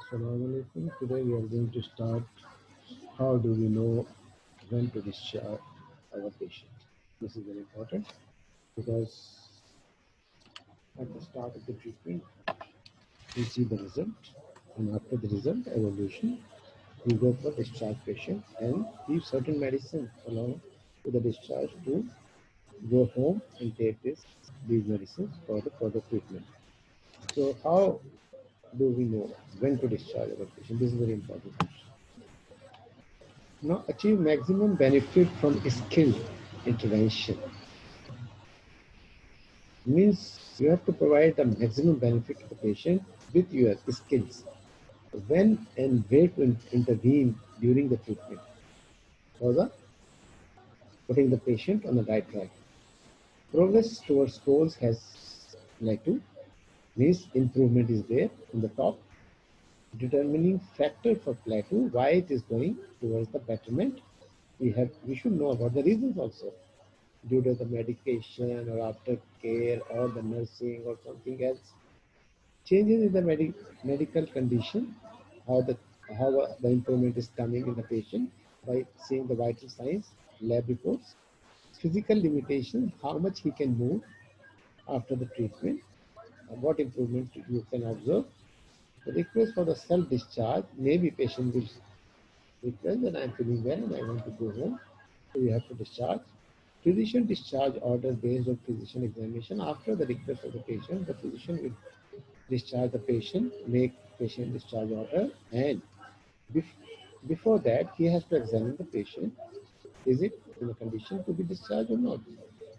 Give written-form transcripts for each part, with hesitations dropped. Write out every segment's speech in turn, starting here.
Assalamu alaikum. Today we are going to start how do we know when to discharge our patient. This is very important because at the start of the treatment we see the result, and after the result evaluation we go for discharge patient and give certain medicine along with the discharge to go home and take these medicines for the further treatment. So how do we know when to discharge our patient? This is very important. Now achieve maximum benefit from skilled intervention means you have to provide the maximum benefit to the patient with your skills. When and where to intervene during the treatment for the putting the patient on the right track. Progress towards goals has plateau means improvement is there on the top. Determining factor for plateau, why it is going towards the betterment. We should know about the reasons also, due to the medication or after care or the nursing or something else. Changes in the medical condition, how the improvement is coming in the patient by seeing the vital signs, lab reports, physical limitation, how much he can move after the treatment, what improvement you can observe. The request for the self-discharge, maybe patient will request that I am feeling well and I want to go home, so you have to discharge. Physician discharge order based on physician examination. After the request of the patient, the physician will discharge the patient, make patient discharge order, and before that, he has to examine the patient. Is it in a condition to be discharged or not?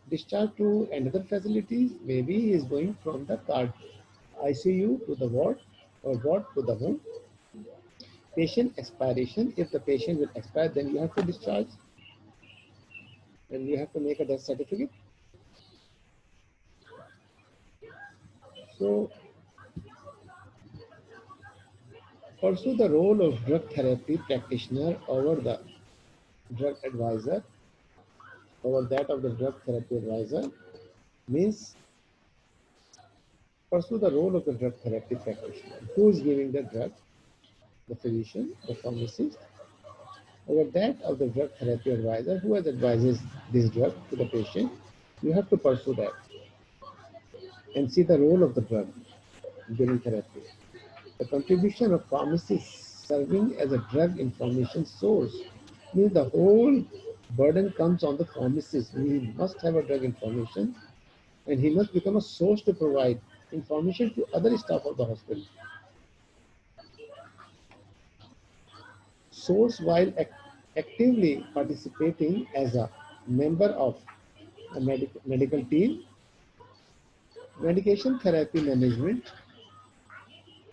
Discharge to another facilities, maybe he is going from the card ICU to the ward or ward to the home. Patient expiration, if the patient will expire, then you have to discharge and you have to make a death certificate. So pursue the role of drug therapy practitioner over the drug advisor, over that of the drug therapy advisor, means pursue the role of the drug therapy practitioner. Who is giving the drug? The physician, the pharmacist, over that of the drug therapy advisor, who has advises this drug to the patient. You have to pursue that and see the role of the drug during therapy. The contribution of pharmacists serving as a drug information source means the whole burden comes on the pharmacist. He must have a drug information and he must become a source to provide information to other staff of the hospital. Source while actively participating as a member of a medical team. Medication therapy management,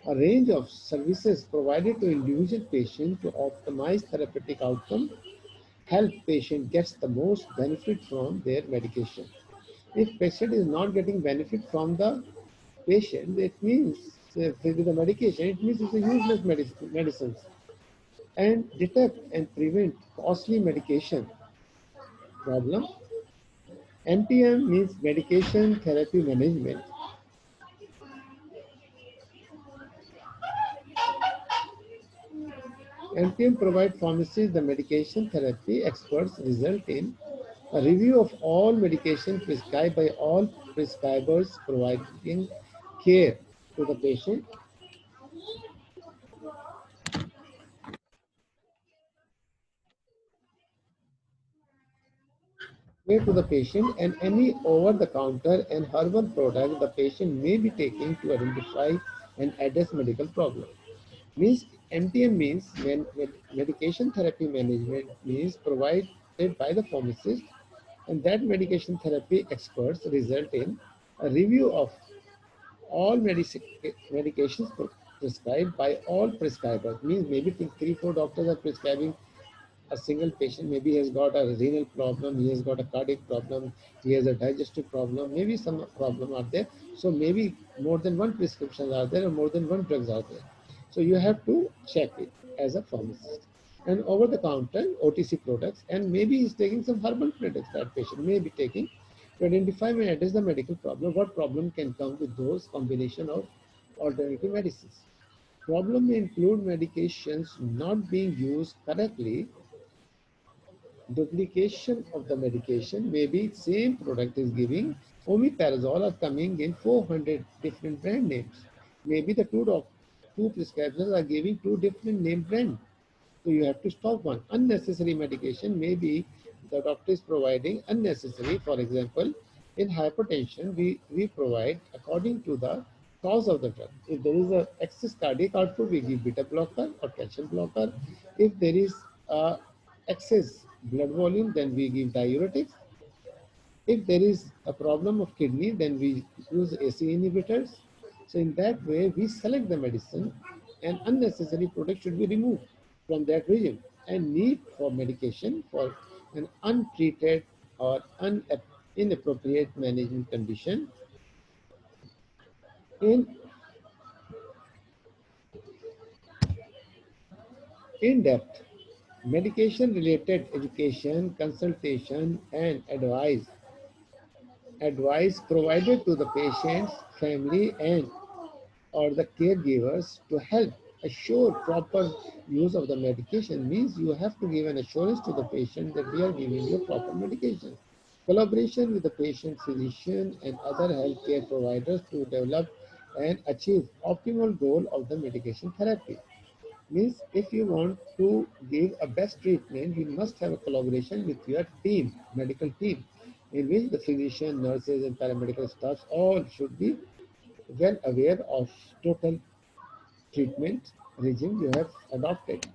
a range of services provided to individual patients to optimize therapeutic outcome, help patient gets the most benefit from their medication. If patient is not getting benefit from the patient, it means with the medication, it means it's a useless medicines. And detect and prevent costly medication problem. MTM means medication therapy management. MTM provides pharmacists the medication therapy experts result in a review of all medication prescribed by all prescribers providing care to the patient. Care to the patient and any over-the-counter and herbal product the patient may be taking to identify and address medical problem. Means MTM means when medication therapy management means provided by the pharmacist, and that medication therapy experts result in a review of all medications prescribed by all prescribers. Means maybe three, four doctors are prescribing a single patient. Maybe he has got a renal problem, he has got a cardiac problem, he has a digestive problem, maybe some problem are there. So maybe more than one prescriptions are there or more than one drugs are there. So you have to check it as a pharmacist. and over-the-counter OTC products, and maybe he's taking some herbal products that patient may be taking to identify and address the medical problem. What problem can come with those combination of alternative medicines? Problem may include medications not being used correctly, duplication of the medication, maybe same product is giving omeprazole are coming in 400 different brand names. Maybe the two prescribers are giving two different name brand. So you have to stop one. Unnecessary medication, maybe the doctor is providing unnecessary. For example, in hypertension, we provide according to the cause of the drug. If there is a excess cardiac output, we give beta blocker or calcium blocker. If there is excess blood volume, then we give diuretics. If there is a problem of kidney, then we use ACE inhibitors. So in that way, we select the medicine and unnecessary product should be removed from that region. And need for medication for an untreated or inappropriate management condition. In in-depth medication related education, consultation and advice provided to the patient's family and or the caregivers to help assure proper use of the medication means you have to give an assurance to the patient that we are giving you proper medication. Collaboration with the patient physician and other healthcare providers to develop and achieve optimal goal of the medication therapy. Means if you want to give a best treatment, you must have a collaboration with your team, medical team, in which the physician, nurses, and paramedical staffs all should be well aware of total treatment regime you have adopted.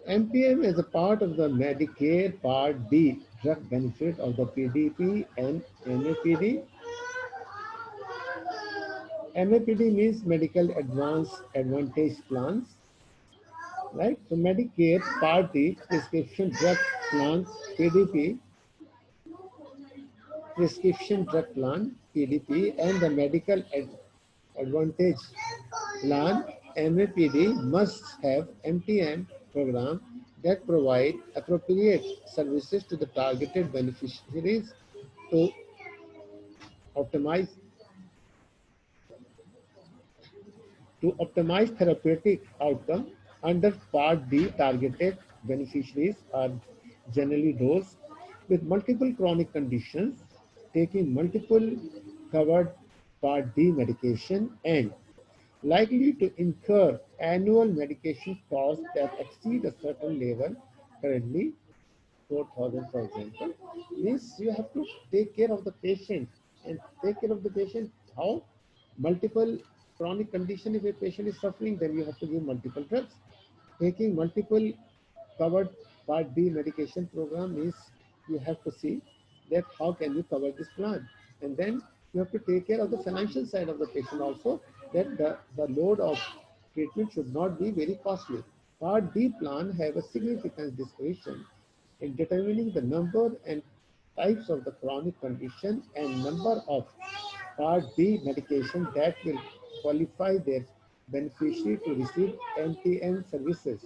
MPM is a part of the Medicare Part D drug benefit of the PDP and MAPD. MAPD means Medical Advance Advantage Plans, right? So Medicare Part D prescription drug plans, PDP, prescription drug plan, PDP, and the Medical Advantage Plan, MAPD, must have MTM program that provide appropriate services to the targeted beneficiaries to optimize therapeutic outcome. Under Part D, targeted beneficiaries are generally those with multiple chronic conditions taking multiple covered Part D medication and likely to incur annual medication costs that exceed a certain level, currently 4,000 for example, means you have to take care of the patient and take care of the patient how multiple chronic condition. If a patient is suffering, then you have to give multiple drugs. Taking multiple covered Part D medication program is you have to see that how can you cover this plan. And then you have to take care of the financial side of the patient also, that the load of treatment should not be very costly. Part D plan have a significant discretion in determining the number and types of the chronic condition and number of Part D medication that will qualify their beneficiary to receive MTM services.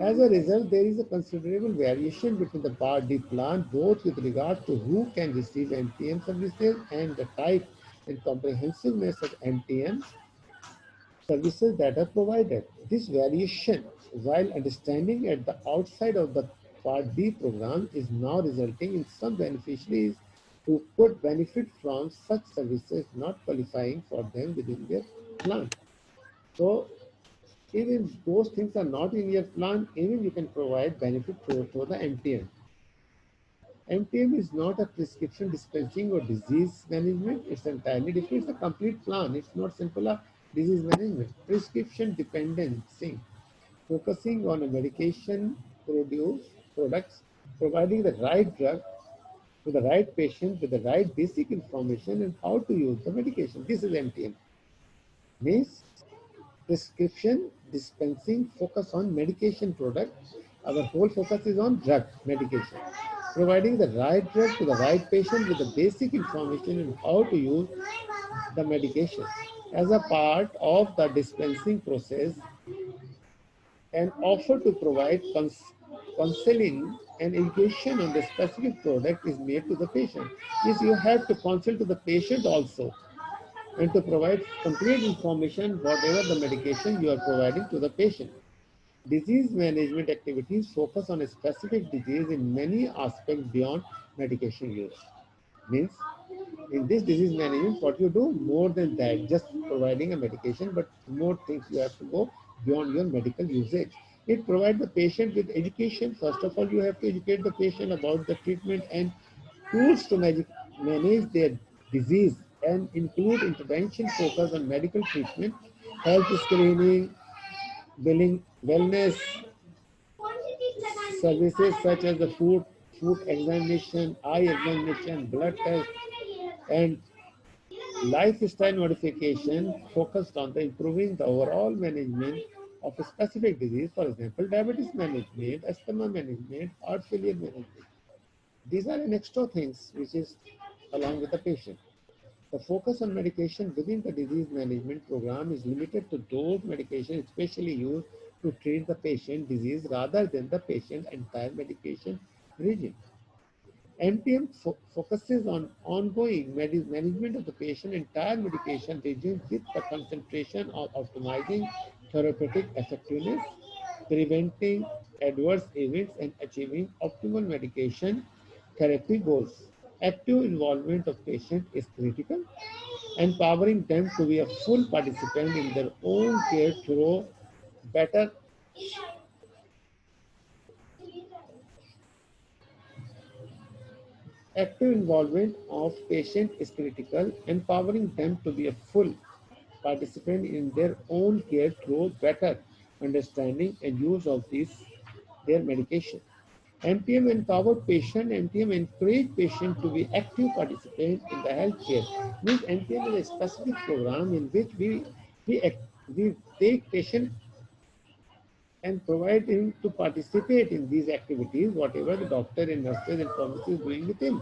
As a result, there is a considerable variation between the Part D plan, both with regard to who can receive MTM services and the type and comprehensiveness of MTM services that are provided. This variation, while understanding at the outside of the Part D program, is now resulting in some beneficiaries who could benefit from such services not qualifying for them within their plan. So even those things are not in your plan, even you can provide benefit for the MTM. MTM is not a prescription dispensing or disease management. It's entirely different. It's a complete plan. It's not simple a disease management. Prescription dependency, focusing on a medication products, providing the right drug to the right patient with the right basic information and how to use the medication. This is MTM. Means prescription dispensing focus on medication product. Our whole focus is on drug medication. providing the right drug to the right patient with the basic information on how to use the medication. As a part of the dispensing process, an offer to provide counseling and education on the specific product is made to the patient. Yes, you have to consult to the patient also and to provide complete information whatever the medication you are providing to the patient. Disease management activities focus on a specific disease in many aspects beyond medication use. Means in this disease management, what you do more than that, just providing a medication, but more things you have to go beyond your medical usage. It provides the patient with education. First of all, you have to educate the patient about the treatment and tools to manage their disease and include intervention focused on medical treatment, health screening, billing, wellness services such as the food examination, eye examination, blood test, and lifestyle modification focused on the improving the overall management of a specific disease, for example, diabetes management, asthma management, heart failure management. These are an extra things which is along with the patient. The focus on medication within the disease management program is limited to those medications especially used to treat the patient disease rather than the patient's entire medication regime. MTM focuses on ongoing management of the patient entire medication regime with the concentration on optimizing therapeutic effectiveness, preventing adverse events, and achieving optimal medication therapy goals. Active involvement of patient is critical, empowering them to be a full participant in their own care through better active involvement of patient is critical, empowering them to be a full participant in their own care through better understanding and use of their medication. MTM empowered patient, MTM encourage patient to be active participant in the healthcare. Means MTM is a specific program in which we take patient and provide him to participate in these activities, whatever the doctor and nurses and pharmacists is doing with him,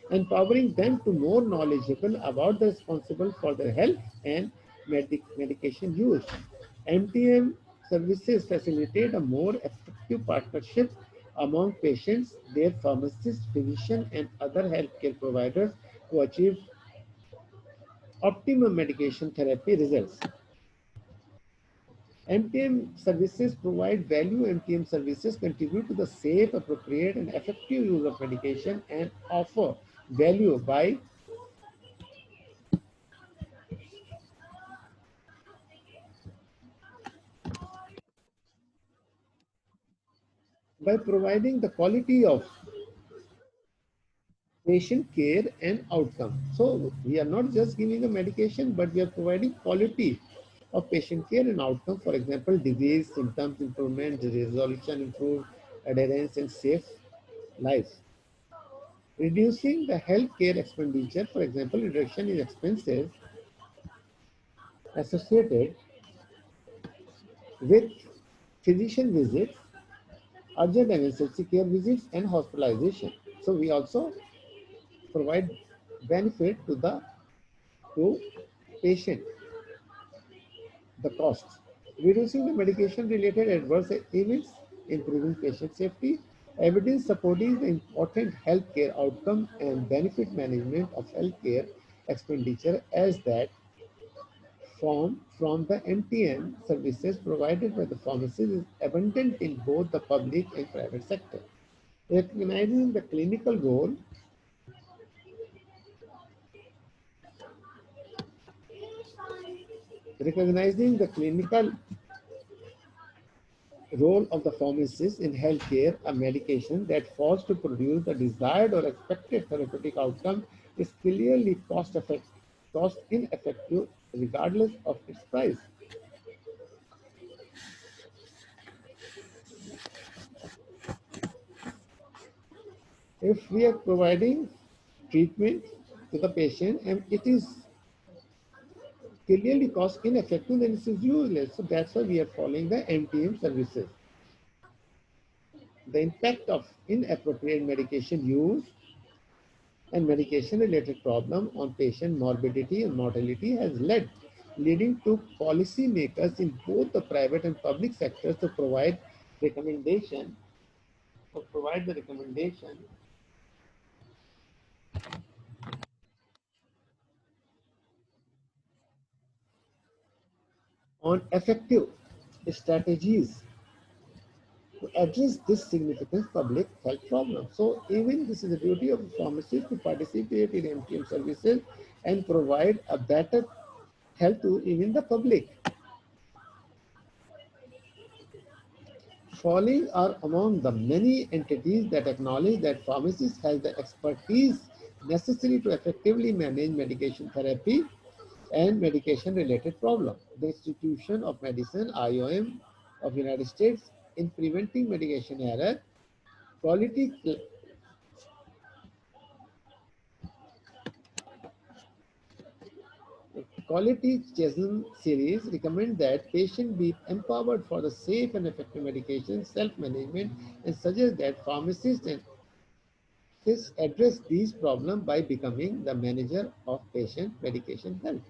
empowering them to more knowledgeable about the responsible for their health and medication use. MTM services facilitate a more effective partnership among patients, their pharmacists, physicians, and other healthcare providers to achieve optimum medication therapy results. MTM services provide value. MTM services contribute to the safe, appropriate, and effective use of medication and offer value by providing the quality of patient care and outcome. So we are not just giving a medication, but we are providing quality of patient care and outcome. For example, disease, symptoms improvement, resolution improved, adherence, and safe life. Reducing the healthcare expenditure, for example, reduction in expenses associated with physician visits, urgent emergency care visits, and hospitalization. So we also provide benefit to patient, the costs. Reducing the medication related adverse events, improving patient safety, evidence supporting the important healthcare outcome and benefit management of healthcare expenditure as that from the MTN services provided by the pharmacies is abundant in both the public and private sector. Recognizing the clinical role, recognizing the clinical role of the pharmacist in healthcare, a medication that fails to produce the desired or expected therapeutic outcome is clearly cost ineffective regardless of its price. If we are providing treatment to the patient and it is clearly cost ineffective, then it is useless. So that's why we are following the MTM services. The impact of inappropriate medication use and medication-related problem on patient morbidity and mortality has leading to policymakers in both the private and public sectors to recommendation provide the recommendation on effective strategies to address this significant public health problem. So even this is the duty of pharmacists to participate in MTM services and provide a better health to even the public. Falling are among the many entities that acknowledge that pharmacists has the expertise necessary to effectively manage medication therapy and medication-related problems. The Institution of Medicine, IOM, of United States, in preventing medication error, quality Quality Chasm series recommend that patients be empowered for the safe and effective medication self-management and suggest that pharmacists and address these problems by becoming the manager of patient medication health.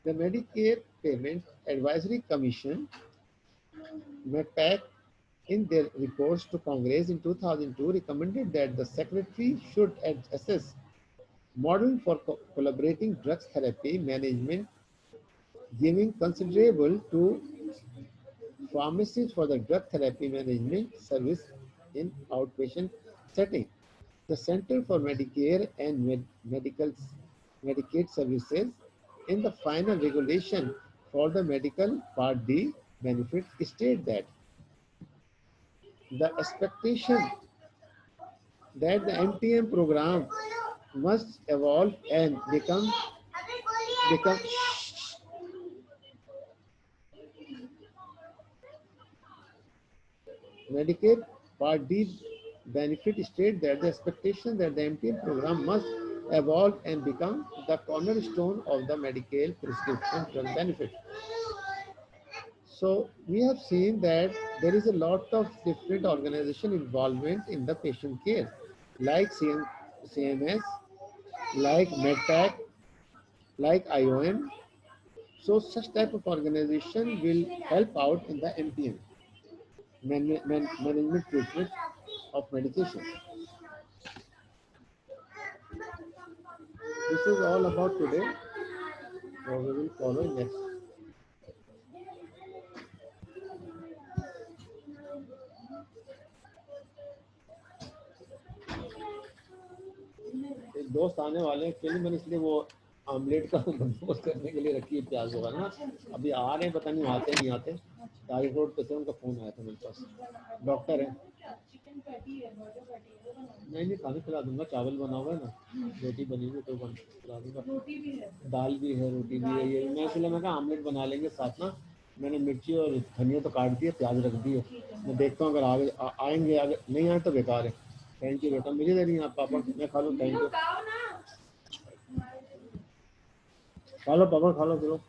The Medicare Payment Advisory Commission, MedPAC, in their reports to Congress in 2002, recommended that the Secretary should assess model for collaborating drugs therapy management, giving considerable to pharmacies for the drug therapy management service in outpatient setting. The Center for Medicare and Medicaid Services in the final regulation for the medical Part D benefits state that the expectation that the MTM program must evolve and become Medicaid Part D benefit state that the expectation that the MTM program must evolve and become the cornerstone of the Medicaid prescription drug benefit. So we have seen that there is a lot of different organization involvement in the patient care, like CMS, like MedPAC, like IOM. So such type of organization will help out in the MTM, management treatment of medication. This is all about today. So we will follow next. एक दोस्त आने वाले हैं actually मैंने इसलिए वो omelette का बंदोबस्त करने के लिए रखी है प्याज वगैरह ना अभी आ रहे हैं पता नहीं आते नहीं आते तारीख रोड पे से उनका फोन आया था मेरे पास डॉक्टर है नहीं नहीं खाने खिला दूंगा चावल बना हुआ है ना रोटी बनी हुई तो खिला दूंगा दाल भी है रोटी भी है ये मैं इसलिए मैं कहा आमलेट बना लेंगे साथ ना मैंने मिर्ची और धनिया तो काट दिया प्याज रख दिए मैं देखता हूँ अगर आएंगे अगर नहीं आए तो बेकार है थैंक यू बेटा मुझे दे रही हैं आप पापा मैं खा लूँ थैंक यू खा लो पापा खा लो चलो